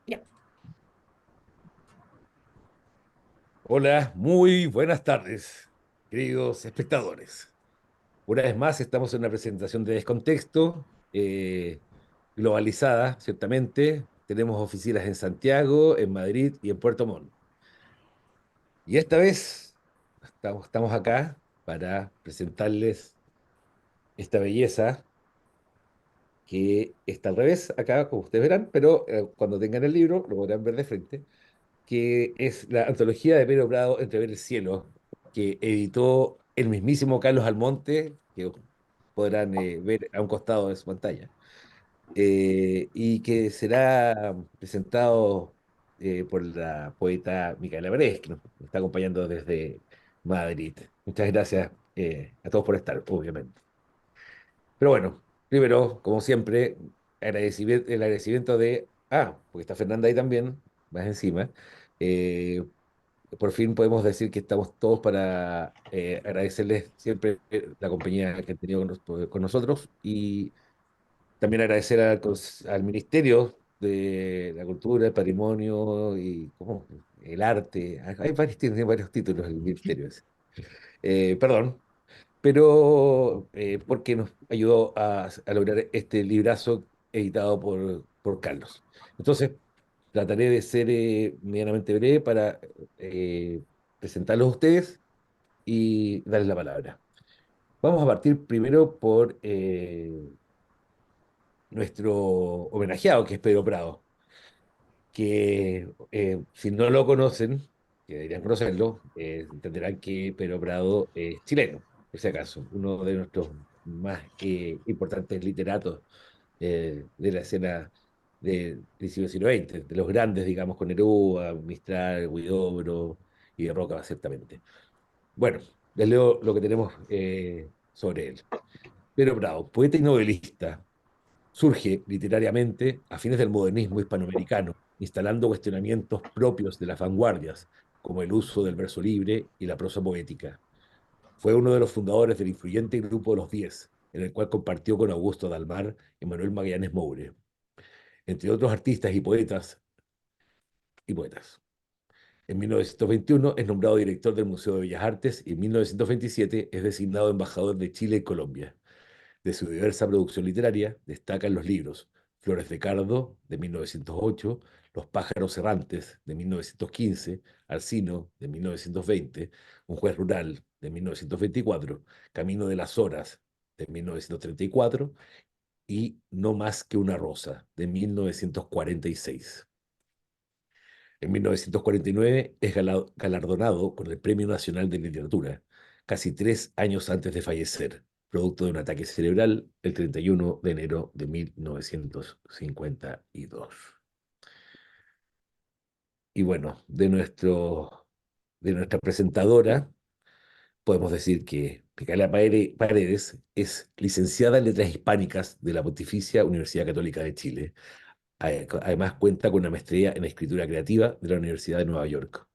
Ya. Hola, muy buenas tardes, queridos espectadores. Una vez más estamos en una presentación de Descontexto, globalizada, ciertamente. Tenemos oficinas en Santiago, en Madrid y en Puerto Montt. Y esta vez estamos acá para presentarles esta belleza que está al revés acá, como ustedes verán, pero cuando tengan el libro lo podrán ver de frente, que es la antología de Pedro Prado, Entrever el cielo, que editó el mismísimo Carlos Almonte, que podrán ver a un costado de su pantalla, y que será presentado por la poeta Micaela Pérez, que nos está acompañando desde Madrid. Muchas gracias a todos por estar, obviamente. Pero bueno, primero, como siempre, el agradecimiento de, porque está Fernanda ahí también, más encima. eh, por fin podemos decir que estamos todos para agradecerles siempre la compañía que han tenido con nosotros y también agradecer al Ministerio de la Cultura, el Patrimonio y ¿cómo? El Arte. Hay varios, tiene varios títulos el Ministerio ese. Perdón, pero porque nos ayudó a lograr este librazo editado por Carlos. Entonces, trataré de ser medianamente breve para presentarlos a ustedes y darles la palabra. Vamos a partir primero por nuestro homenajeado, que es Pedro Prado, que si no lo conocen, que deberían conocerlo, entenderán que Pedro Prado es chileno, por si acaso, uno de nuestros más importantes literatos de la escena del siglo XIX, de los grandes, digamos, con Neruda, Mistral, Huidobro y de Roca, ciertamente. Bueno, les leo lo que tenemos sobre él. Pedro Prado, poeta y novelista, surge literariamente a fines del modernismo hispanoamericano, instalando cuestionamientos propios de las vanguardias, como el uso del verso libre y la prosa poética. Fue uno de los fundadores del influyente grupo Los Diez, en el cual compartió con Augusto Dalmar y Manuel Magallanes Moure, entre otros artistas y poetas. En 1921 es nombrado director del Museo de Bellas Artes y en 1927 es designado embajador de Chile y Colombia. De su diversa producción literaria destacan los libros Flores de Cardo, de 1908, Los pájaros errantes, de 1915, Alcino, de 1920, Un juez rural, de 1924, Camino de las Horas, de 1934 y No más que una rosa, de 1946. En 1949 es galardonado con el Premio Nacional de Literatura, casi 3 años antes de fallecer, producto de un ataque cerebral el 31 de enero de 1952. Y bueno, de nuestra presentadora, podemos decir que Micaela Paredes es licenciada en Letras Hispánicas de la Pontificia Universidad Católica de Chile. Además, cuenta con una maestría en Escritura Creativa de la Universidad de Nueva York.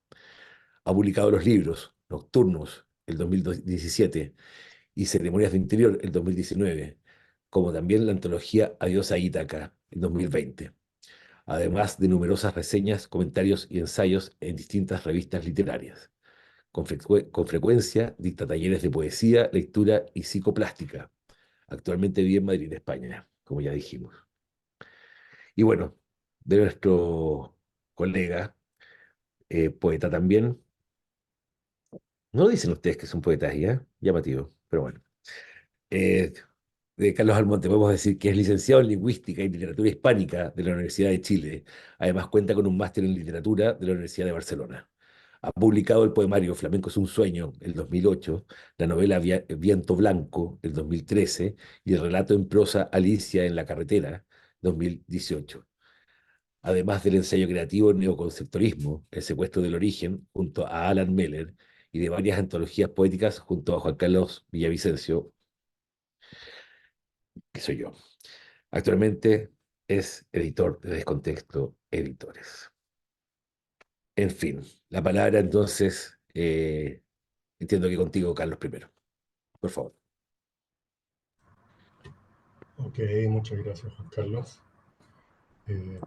Ha publicado los libros Nocturnos el 2017 y Ceremonias de Interior el 2019, como también la antología Adiós a Ítaca el 2020, además de numerosas reseñas, comentarios y ensayos en distintas revistas literarias. Con frecuencia dicta talleres de poesía, lectura y psicoplástica. Actualmente vive en Madrid, España, como ya dijimos. Y bueno, de nuestro colega, poeta también. No dicen ustedes que son poetas, ¿ya? Llamativo, pero bueno. Eh, de Carlos Almonte podemos decir que es licenciado en Lingüística y Literatura Hispánica de la Universidad de Chile. Además cuenta con un máster en Literatura de la Universidad de Barcelona. Ha publicado el poemario Flamenco es un sueño, el 2008, la novela Viento Blanco, el 2013, y el relato en prosa Alicia en la carretera, 2018. Además del ensayo creativo Neoconceptorismo, El secuestro del origen, junto a Alan Meller, y de varias antologías poéticas junto a Juan Carlos Villavicencio, que soy yo. Actualmente es editor de Descontexto Editores. En fin, la palabra entonces, entiendo que contigo, Carlos, primero. Por favor. Ok, muchas gracias Juan Carlos.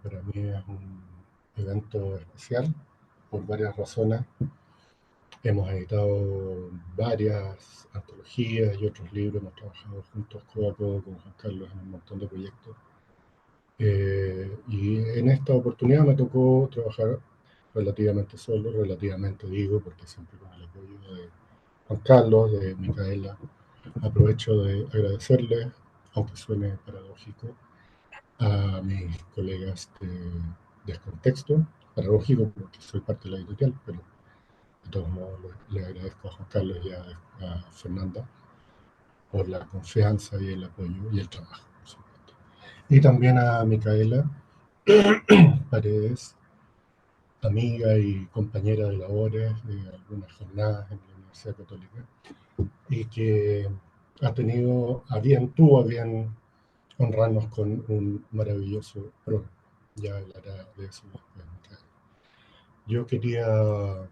Para mí es un evento especial por varias razones. Hemos editado varias antologías y otros libros, hemos trabajado juntos codo a codo con Juan Carlos en un montón de proyectos. Y en esta oportunidad me tocó trabajar relativamente solo, relativamente digo, porque siempre con el apoyo de Juan Carlos, de Micaela. Aprovecho de agradecerles, aunque suene paradójico, a mis colegas de Descontexto, paradójico porque soy parte de la editorial, pero de todos modos le agradezco a Juan Carlos y a Fernanda por la confianza y el apoyo y el trabajo, por supuesto. Y también a Micaela Paredes, amiga y compañera de labores de algunas jornadas en la Universidad Católica, y que tuvo a bien honrarnos con un maravilloso programa. Ya hablará de eso después, Micaela. Yo quería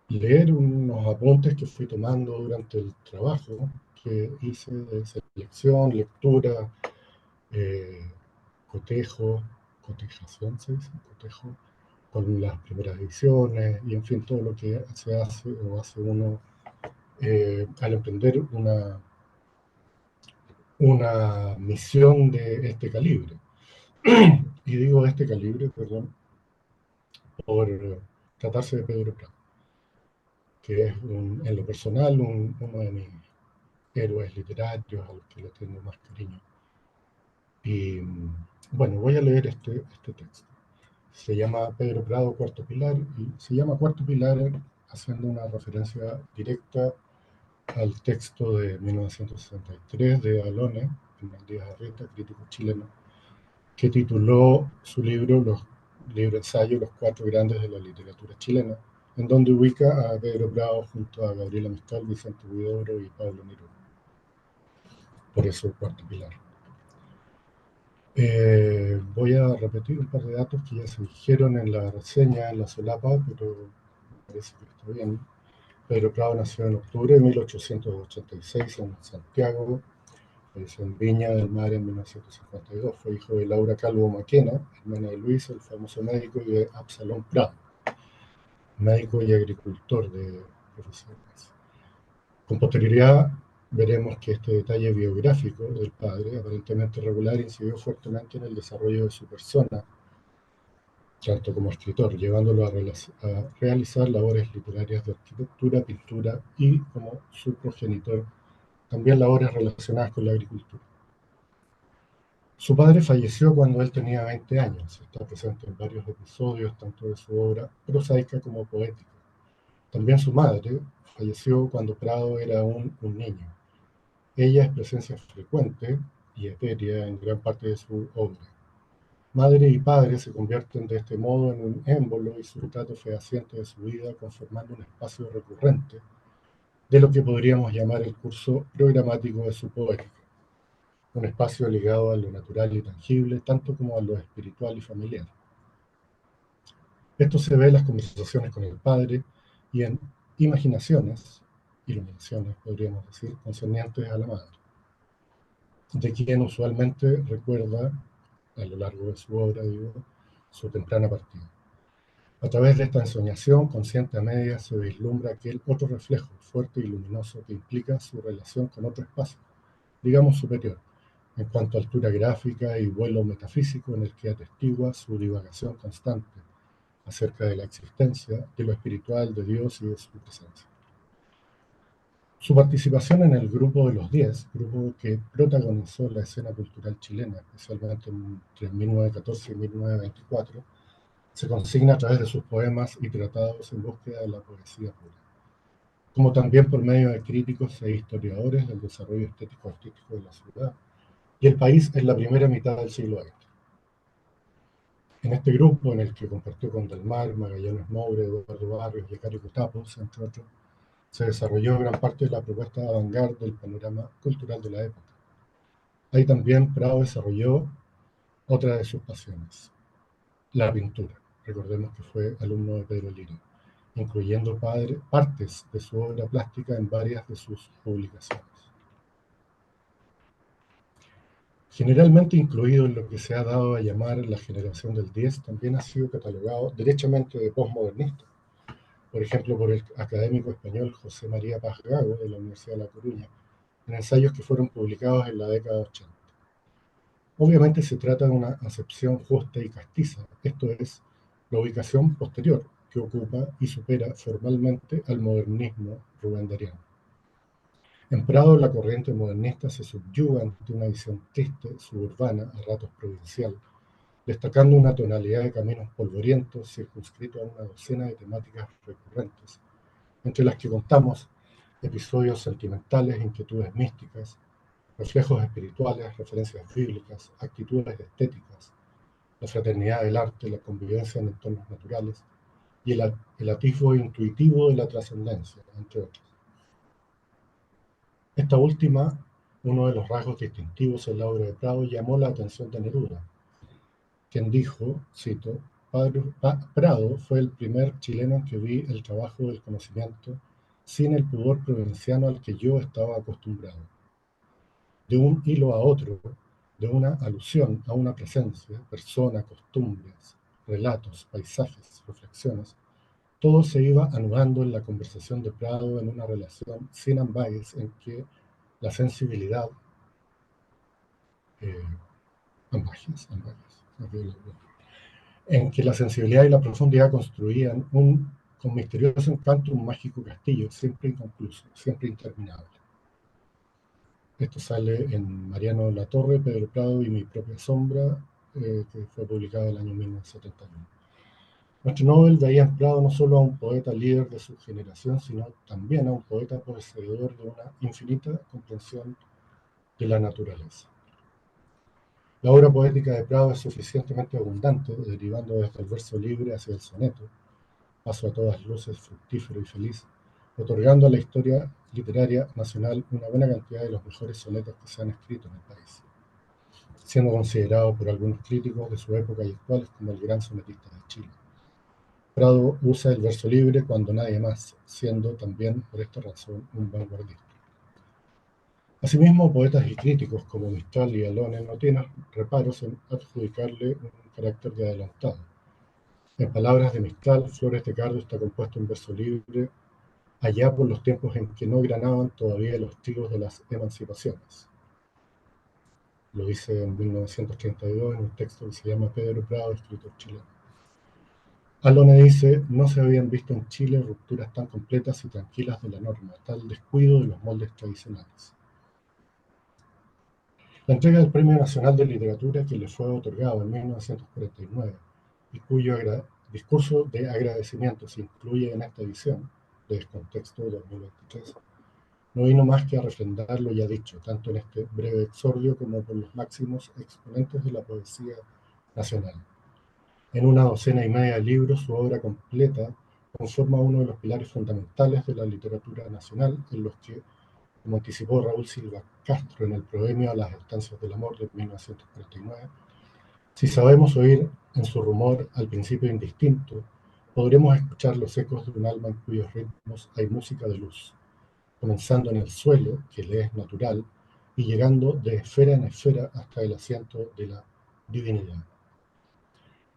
leer unos apuntes que fui tomando durante el trabajo que hice de selección, lectura, eh, cotejo, cotejación se dice, cotejo, con las primeras ediciones y en fin todo lo que se hace o hace uno al emprender una misión de este calibre. Y digo de este calibre, perdón, por tratarse de Pedro Prado, que es en lo personal uno de mis héroes literarios a los que le tengo más cariño. Y bueno, voy a leer este texto. Se llama Pedro Prado, Cuarto Pilar, y se llama Cuarto Pilar haciendo una referencia directa al texto de 1963 de Alone, Hernán Díaz Arrieta, crítico chileno, que tituló su libro ensayo Los Cuatro Grandes de la Literatura Chilena, en donde ubica a Pedro Prado junto a Gabriela Mistral, Vicente Huidobro y Pablo Neruda. Por eso Cuarto Pilar. Voy a repetir un par de datos que ya se dijeron en la reseña, en la solapa, pero parece que está bien. Pedro Prado nació en octubre de 1886 en Santiago, falleció en Viña del Mar en 1952. Fue hijo de Laura Calvo Maquena, hermana de Luis, el famoso médico, y de Absalón Prado, médico y agricultor de profesiones. Con posterioridad veremos que este detalle biográfico del padre, aparentemente regular, incidió fuertemente en el desarrollo de su persona, tanto como escritor, llevándolo a realizar labores literarias de arquitectura, pintura y, como su progenitor, también labores relacionadas con la agricultura. Su padre falleció cuando él tenía 20 años. Está presente en varios episodios, tanto de su obra prosaica como poética. También su madre falleció cuando Prado era un niño. Ella es presencia frecuente y etérea en gran parte de su obra. Madre y padre se convierten de este modo en un émbolo y su retrato fehaciente de su vida, conformando un espacio recurrente de lo que podríamos llamar el curso programático de su poética, un espacio ligado a lo natural y tangible, tanto como a lo espiritual y familiar. Esto se ve en las conversaciones con el padre y en imaginaciones, iluminaciones, podríamos decir, concernientes a la madre, de quien usualmente recuerda, a lo largo de su obra, digo, su temprana partida. A través de esta ensoñación, consciente a medias, se vislumbra aquel otro reflejo, fuerte y luminoso, que implica su relación con otro espacio, digamos superior, en cuanto a altura gráfica y vuelo metafísico, en el que atestigua su divagación constante acerca de la existencia, de lo espiritual, de Dios y de su presencia. Su participación en el Grupo de los 10, grupo que protagonizó la escena cultural chilena, especialmente entre 1914 y 1924, se consigna a través de sus poemas y tratados en búsqueda de la poesía pura, como también por medio de críticos e historiadores del desarrollo estético-artístico de la ciudad y el país en la primera mitad del siglo XX. En este grupo, en el que compartió con Del Mar, Magallanes Moure, Eduardo Barrios y Cari Cutapos, entre otros, se desarrolló gran parte de la propuesta de avant-garde del panorama cultural de la época. Ahí también Prado desarrolló otra de sus pasiones, la pintura. Recordemos que fue alumno de Pedro Liri, incluyendo partes de su obra plástica en varias de sus publicaciones. Generalmente incluido en lo que se ha dado a llamar la generación del 10, también ha sido catalogado derechamente de postmodernista, por ejemplo por el académico español José María Paz Gago de la Universidad de La Coruña, en ensayos que fueron publicados en la década 80. Obviamente se trata de una acepción justa y castiza, esto es, la ubicación posterior que ocupa y supera formalmente al modernismo rubendariano. En Prado la corriente modernista se subyuga ante una visión triste, suburbana, a ratos provincial, destacando una tonalidad de caminos polvorientos circunscrito a una docena de temáticas recurrentes, entre las que contamos episodios sentimentales, inquietudes místicas, reflejos espirituales, referencias bíblicas, actitudes estéticas, la fraternidad del arte, la convivencia en entornos naturales y el atisbo intuitivo de la trascendencia, entre otros. Esta última, uno de los rasgos distintivos en la obra de Prado, llamó la atención de Neruda, quien dijo, cito, Prado fue el primer chileno en que vi el trabajo del conocimiento sin el pudor provinciano al que yo estaba acostumbrado. De un hilo a otro, de una alusión a una presencia, persona, costumbres, relatos, paisajes, reflexiones, todo se iba anudando en la conversación de Prado en una relación sin ambages en que la sensibilidad, eh, en que la sensibilidad y la profundidad construían con misterioso encanto un mágico castillo, siempre inconcluso, siempre interminable. Esto sale en Mariano Latorre, Pedro Prado y Mi propia sombra, que fue publicado en el año 1971. Nuestro Nobel veía en Prado no solo a un poeta líder de su generación, sino también a un poeta poseedor de una infinita comprensión de la naturaleza. La obra poética de Prado es suficientemente abundante, derivando desde el verso libre hacia el soneto, paso a todas luces fructífero y feliz, otorgando a la historia literaria nacional una buena cantidad de los mejores sonetos que se han escrito en el país, siendo considerado por algunos críticos de su época y actuales como el gran sonetista de Chile. Prado usa el verso libre cuando nadie más, siendo también por esta razón un vanguardista. Asimismo, poetas y críticos como Mistral y Alone no tienen reparos en adjudicarle un carácter de adelantado. En palabras de Mistral, Flores de Cardo está compuesto en verso libre allá por los tiempos en que no granaban todavía los trigos de las emancipaciones. Lo dice en 1932 en un texto que se llama Pedro Prado, escritor chileno. Alone dice, no se habían visto en Chile rupturas tan completas y tranquilas de la norma, tal descuido de los moldes tradicionales. La entrega del Premio Nacional de Literatura que le fue otorgado en 1949 y cuyo discurso de agradecimiento se incluye en esta edición de Descontexto 2023, no vino más que a refrendar lo ya dicho, tanto en este breve exordio como por los máximos exponentes de la poesía nacional. En una docena y media de libros, su obra completa conforma uno de los pilares fundamentales de la literatura nacional, en los que, como anticipó Raúl Silva Castro en el Proemio a las estancias del amor de 1949, si sabemos oír en su rumor al principio indistinto, podremos escuchar los ecos de un alma en cuyos ritmos hay música de luz, comenzando en el suelo, que le es natural, y llegando de esfera en esfera hasta el asiento de la divinidad.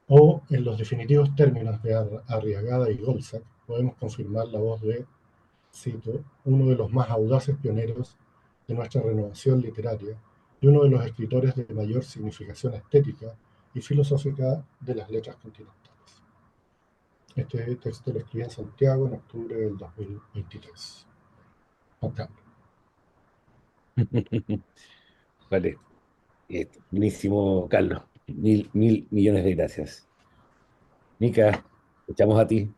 O, en los definitivos términos de Arriagada y Golzac, podemos confirmar la voz de, cito, uno de los más audaces pioneros de nuestra renovación literaria y uno de los escritores de mayor significación estética y filosófica de las letras continentales. Este texto lo escribí en Santiago en octubre del 2023. Juan Carlos. Vale, buenísimo, Carlos. Mil millones de gracias. Mica, echamos a ti.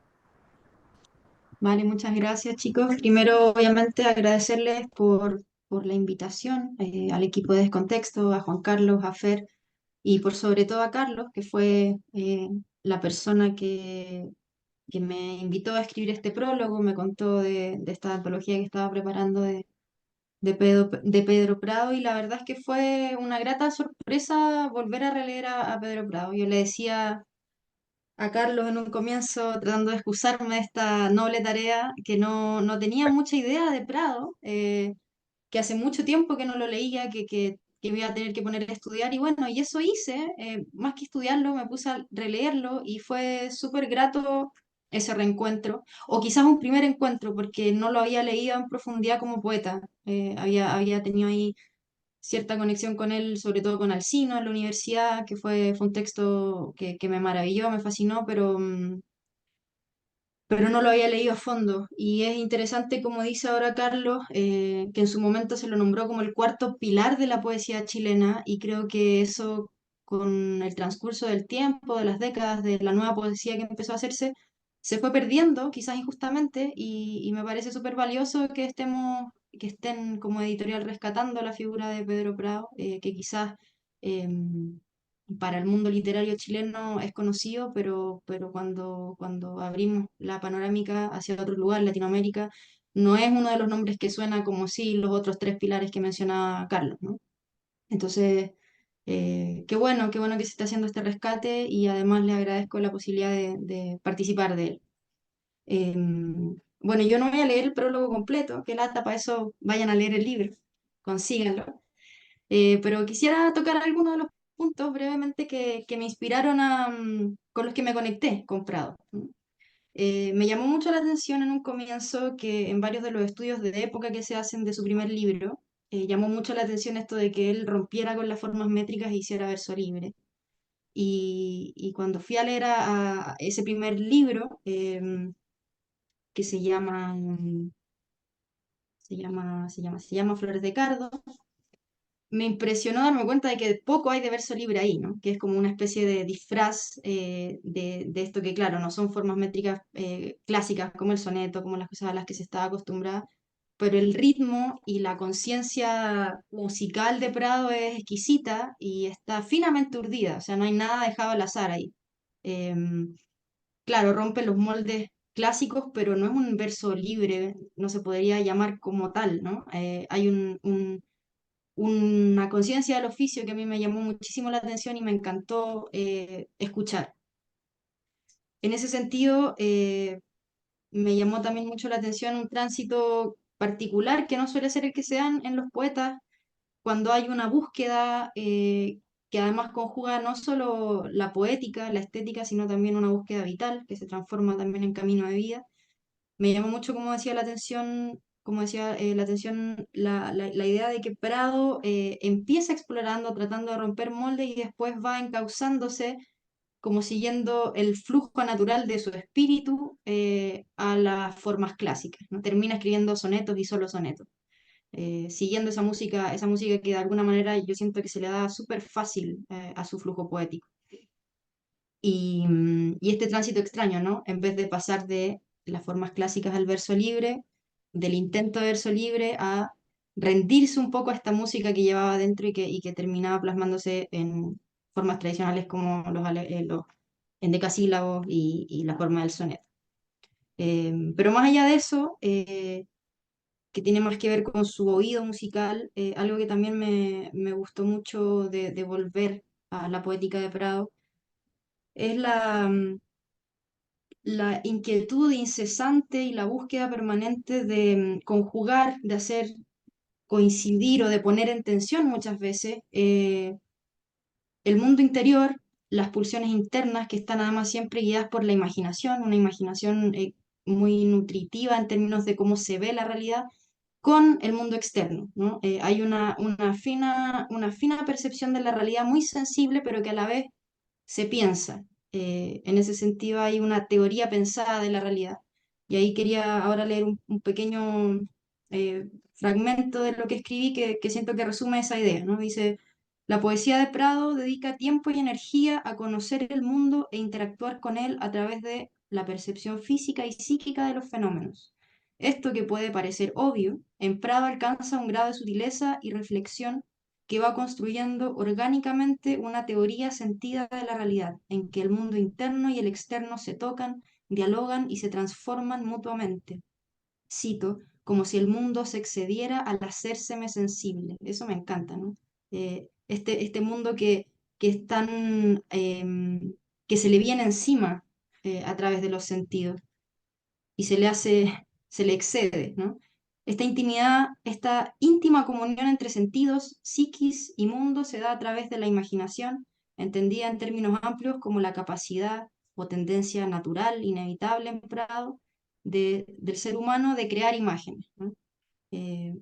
Vale, muchas gracias, chicos. Primero, obviamente, agradecerles por la invitación al equipo de Descontexto, a Juan Carlos, a Fer y por sobre todo a Carlos, que fue la persona que me invitó a escribir este prólogo, me contó de esta antología que estaba preparando de Pedro Prado y la verdad es que fue una grata sorpresa volver a releer a Pedro Prado. Yo le decía a Carlos en un comienzo, tratando de excusarme de esta noble tarea, que no tenía mucha idea de Prado, que hace mucho tiempo que no lo leía, que que me iba a tener que poner a estudiar, y bueno, y eso hice, más que estudiarlo, me puse a releerlo y fue súper grato ese reencuentro, o quizás un primer encuentro, porque no lo había leído en profundidad como poeta. Había tenido ahí cierta conexión con él, sobre todo con Alcino en la universidad, que fue un texto que me maravilló, me fascinó, pero no lo había leído a fondo. Y es interesante, como dice ahora Carlos, que en su momento se lo nombró como el cuarto pilar de la poesía chilena, y creo que eso, con el transcurso del tiempo, de las décadas, de la nueva poesía que empezó a hacerse, se fue perdiendo, quizás injustamente, y me parece súper valioso que estén como editorial rescatando la figura de Pedro Prado, que quizás para el mundo literario chileno es conocido, pero cuando abrimos la panorámica hacia otro lugar, Latinoamérica, no es uno de los nombres que suena como si los otros tres pilares que mencionaba Carlos, ¿no? Entonces, qué bueno que se está haciendo este rescate, y además le agradezco la posibilidad de participar de él. Bueno, yo no voy a leer el prólogo completo, que lata, para eso vayan a leer el libro, consíganlo. Pero quisiera tocar algunos de los puntos brevemente que me inspiraron con los que me conecté con Prado, ¿no? Me llamó mucho la atención en un comienzo que en varios de los estudios de época que se hacen de su primer libro, llamó mucho la atención esto de que él rompiera con las formas métricas e hiciera verso libre. Y cuando fui a leer a ese primer libro, que se llama Flores de Cardo, me impresionó darme cuenta de que poco hay de verso libre ahí, ¿no? Que es como una especie de disfraz de esto que, claro, no son formas métricas clásicas como el soneto, como las cosas a las que se estaba acostumbrada, pero el ritmo y la conciencia musical de Prado es exquisita y está finamente urdida, o sea, no hay nada dejado al azar ahí. Claro, rompe los moldes clásicos, pero no es un verso libre, no se podría llamar como tal, ¿no? Hay una conciencia del oficio que a mí me llamó muchísimo la atención y me encantó escuchar. En ese sentido, me llamó también mucho la atención un tránsito particular que no suele ser el que se dan en los poetas, cuando hay una búsqueda que además conjuga no solo la poética, la estética, sino también una búsqueda vital que se transforma también en camino de vida. Me llamó mucho, como decía, la atención la idea de que Prado empieza explorando, tratando de romper moldes, y después va encauzándose como siguiendo el flujo natural de su espíritu a las formas clásicas, ¿no? Termina escribiendo sonetos y solo sonetos, siguiendo esa música que de alguna manera yo siento que se le da súper fácil a su flujo poético. Y este tránsito extraño, ¿no? En vez de pasar de las formas clásicas al verso libre, del intento de verso libre, a rendirse un poco a esta música que llevaba dentro y que terminaba plasmándose en formas tradicionales como los endecasílabos y la forma del soneto. Pero más allá de eso, que tiene más que ver con su oído musical, algo que también me gustó mucho de volver a la poética de Prado, es la inquietud incesante y la búsqueda permanente de conjugar, de hacer coincidir o de poner en tensión muchas veces el mundo interior, las pulsiones internas que están además siempre guiadas por la imaginación, una imaginación muy nutritiva en términos de cómo se ve la realidad, con el mundo externo, ¿no? Hay una fina percepción de la realidad muy sensible, pero que a la vez se piensa. En ese sentido hay una teoría pensada de la realidad. Y ahí quería ahora leer un pequeño fragmento de lo que escribí que siento que resume esa idea, ¿no? Dice, la poesía de Prado dedica tiempo y energía a conocer el mundo e interactuar con él a través de la percepción física y psíquica de los fenómenos. Esto, que puede parecer obvio, en Prado alcanza un grado de sutileza y reflexión que va construyendo orgánicamente una teoría sentida de la realidad, en que el mundo interno y el externo se tocan, dialogan y se transforman mutuamente. Cito, como si el mundo se excediera al hacérseme sensible. Eso me encanta, ¿no? Este mundo que es tan, que se le viene encima a través de los sentidos y se le excede, ¿no? Esta intimidad, esta íntima comunión entre sentidos, psiquis y mundo se da a través de la imaginación, entendida en términos amplios como la capacidad o tendencia natural, inevitable en Prado, del ser humano de crear imágenes, ¿no?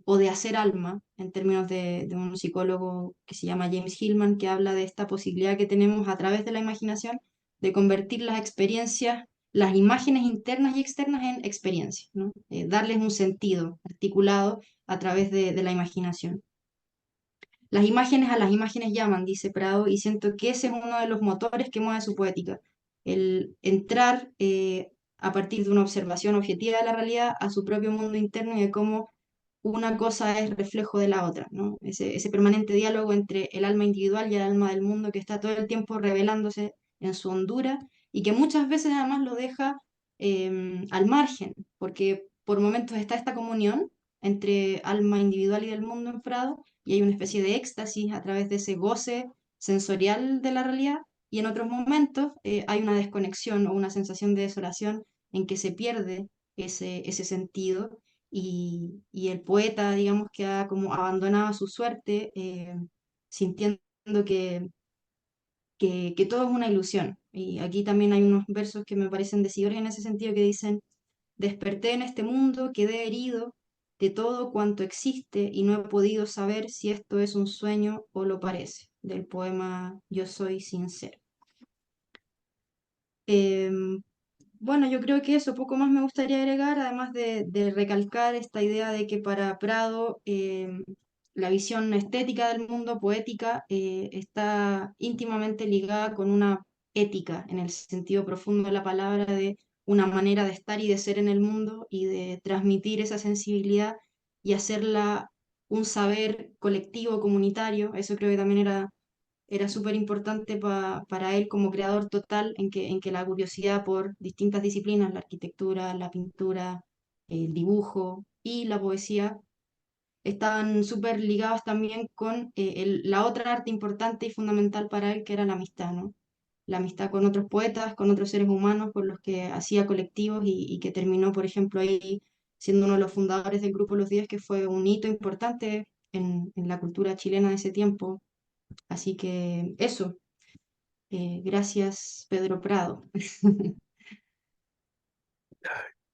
O de hacer alma, en términos de un psicólogo que se llama James Hillman, que habla de esta posibilidad que tenemos a través de la imaginación de convertir las experiencias, las imágenes internas y externas en experiencias, ¿no? Darles un sentido articulado a través de la imaginación. Las imágenes a las imágenes llaman, dice Prado, y siento que ese es uno de los motores que mueve su poética, el entrar a partir de una observación objetiva de la realidad a su propio mundo interno y de cómo una cosa es reflejo de la otra, ¿no? Ese permanente diálogo entre el alma individual y el alma del mundo que está todo el tiempo revelándose en su hondura y que muchas veces además lo deja al margen, porque por momentos está esta comunión entre alma individual y del mundo en Prado, y hay una especie de éxtasis a través de ese goce sensorial de la realidad, y en otros momentos hay una desconexión o una sensación de desolación en que se pierde ese sentido y el poeta, digamos, que ha como abandonado su suerte, sintiendo que, que todo es una ilusión. Y aquí también hay unos versos que me parecen decidores en ese sentido que dicen, desperté en este mundo, quedé herido de todo cuanto existe y no he podido saber si esto es un sueño o lo parece, del poema Yo soy sincero. Em, Bueno, yo creo que eso, poco más me gustaría agregar, además de recalcar esta idea de que para Prado la visión estética del mundo, poética, está íntimamente ligada con una ética, en el sentido profundo de la palabra, de una manera de estar y de ser en el mundo y de transmitir esa sensibilidad y hacerla un saber colectivo, comunitario. Eso creo que también era súper importante para él como creador total, en que la curiosidad por distintas disciplinas, la arquitectura, la pintura, el dibujo y la poesía, estaban súper ligados también con la otra arte importante y fundamental para él, que era la amistad, ¿no? La amistad con otros poetas, con otros seres humanos, con los que hacía colectivos y que terminó, por ejemplo, ahí siendo uno de los fundadores del Grupo Los Días, que fue un hito importante en la cultura chilena de ese tiempo. Así que eso. Gracias, Pedro Prado.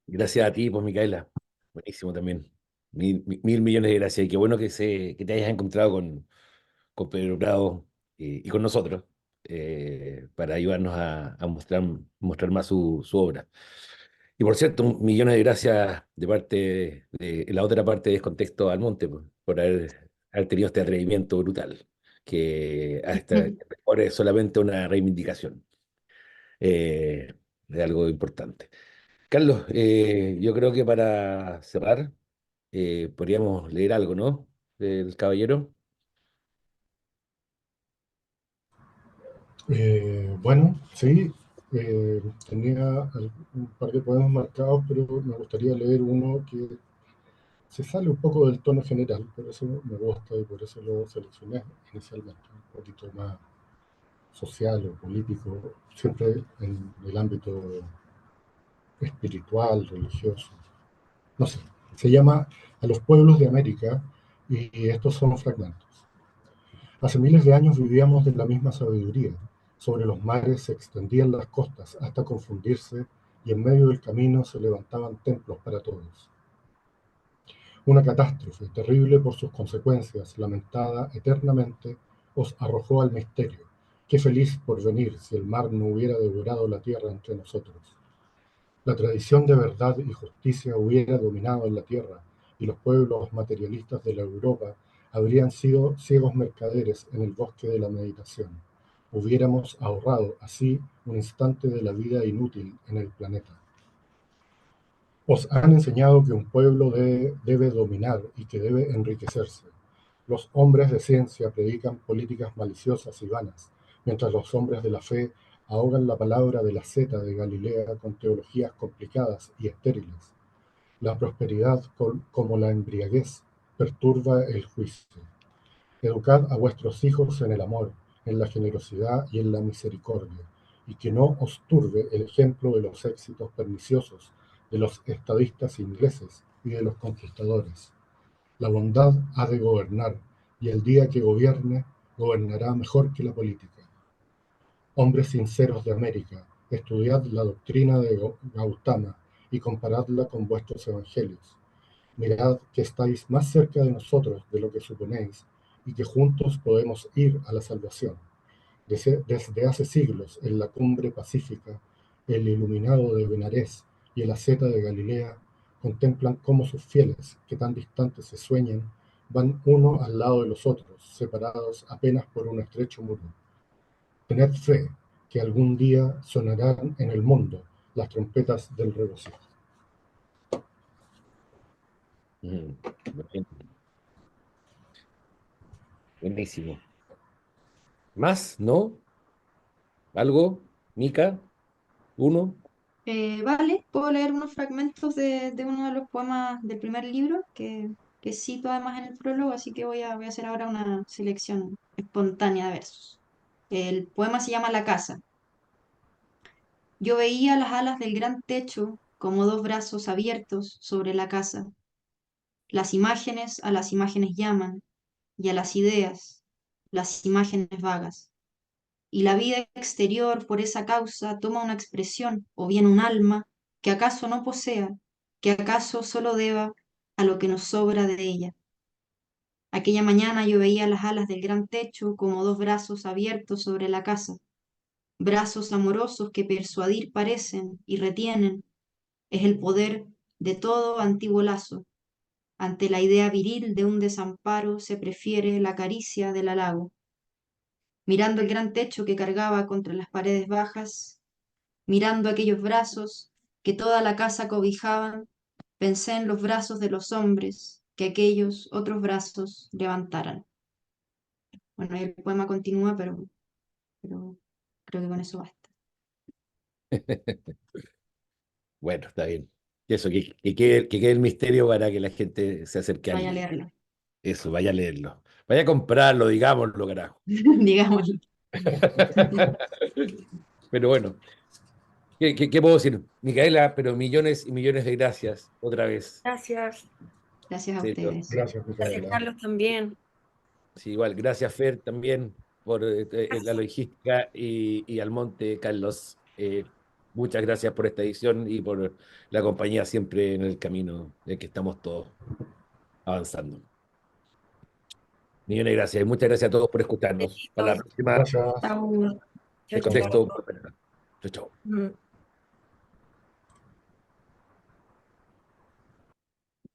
Gracias a ti, pues, Micaela. Buenísimo también. Mil millones de gracias. Y qué bueno que te hayas encontrado con Pedro Prado y con nosotros para ayudarnos a mostrar más su obra. Y por cierto, millones de gracias de parte de la otra parte de Descontexto al Monte por haber tenido este atrevimiento brutal, que hasta ahora es solamente una reivindicación de algo importante. Carlos, yo creo que para cerrar podríamos leer algo, ¿no? Del caballero. Bueno, sí, tenía un par de poemas marcados, pero me gustaría leer uno que se sale un poco del tono general, por eso me gusta y por eso lo seleccioné inicialmente, un poquito más social o político, siempre en el ámbito espiritual, religioso, no sé. Se llama A los pueblos de América y estos son fragmentos. Hace miles de años vivíamos de la misma sabiduría. Sobre los mares se extendían las costas hasta confundirse y en medio del camino se levantaban templos para todos. Una catástrofe, terrible por sus consecuencias, lamentada eternamente, os arrojó al misterio. Qué feliz porvenir si el mar no hubiera devorado la tierra entre nosotros. La tradición de verdad y justicia hubiera dominado en la tierra y los pueblos materialistas de la Europa habrían sido ciegos mercaderes en el bosque de la meditación. Hubiéramos ahorrado así un instante de la vida inútil en el planeta. Os han enseñado que un pueblo debe dominar y que debe enriquecerse. Los hombres de ciencia predican políticas maliciosas y vanas, mientras los hombres de la fe ahogan la palabra de la seta de Galilea con teologías complicadas y estériles. La prosperidad, como la embriaguez, perturba el juicio. Educad a vuestros hijos en el amor, en la generosidad y en la misericordia, y que no os turbe el ejemplo de los éxitos perniciosos de los estadistas ingleses y de los conquistadores. La bondad ha de gobernar, y el día que gobierne, gobernará mejor que la política. Hombres sinceros de América, estudiad la doctrina de Gautama y comparadla con vuestros evangelios. Mirad que estáis más cerca de nosotros de lo que suponéis y que juntos podemos ir a la salvación. Desde hace siglos, en la cumbre pacífica, el iluminado de Benarés y el asceta de Galilea contemplan cómo sus fieles, que tan distantes se sueñan, van uno al lado de los otros, separados apenas por un estrecho muro. Tened fe que algún día sonarán en el mundo las trompetas del regocijo. Mm, bueno, buenísimo. ¿Más? ¿No? ¿Algo? ¿Mica? ¿Uno? Vale, puedo leer unos fragmentos de uno de los poemas del primer libro que cito además en el prólogo, así que voy a hacer ahora una selección espontánea de versos. El poema se llama La casa. Yo veía las alas del gran techo como dos brazos abiertos sobre la casa. Las imágenes a las imágenes llaman, y a las ideas, las imágenes vagas. Y la vida exterior por esa causa toma una expresión o bien un alma que acaso no posea, que acaso solo deba a lo que nos sobra de ella. Aquella mañana yo veía las alas del gran techo como dos brazos abiertos sobre la casa, brazos amorosos que persuadir parecen y retienen. Es el poder de todo antiguo lazo. Ante la idea viril de un desamparo se prefiere la caricia del halago. Mirando el gran techo que cargaba contra las paredes bajas, mirando aquellos brazos que toda la casa cobijaban, pensé en los brazos de los hombres que aquellos otros brazos levantaran. Bueno, el poema continúa, pero creo que con eso basta. Bueno, está bien. Y eso, que quede el misterio para que la gente se acerque al Vaya a libro. leerlo, Eso, vaya a leerlo. Vaya a comprarlo, digámoslo, carajo. digámoslo. Pero bueno, ¿qué puedo decir? Micaela, pero millones y millones de gracias otra vez. Gracias. Gracias a En serio. ustedes. Gracias, Gracias, Micaela. Carlos, también. Sí, igual, gracias Fer también por la logística y al monte, Carlos. Muchas gracias por esta edición y por la compañía siempre en el camino de que estamos todos avanzando. Millones de gracias y muchas gracias a todos por escucharnos. Para la Besitos. próxima, Gracias. Chao. el Chao, contexto. chao. Chao, chao. Mm.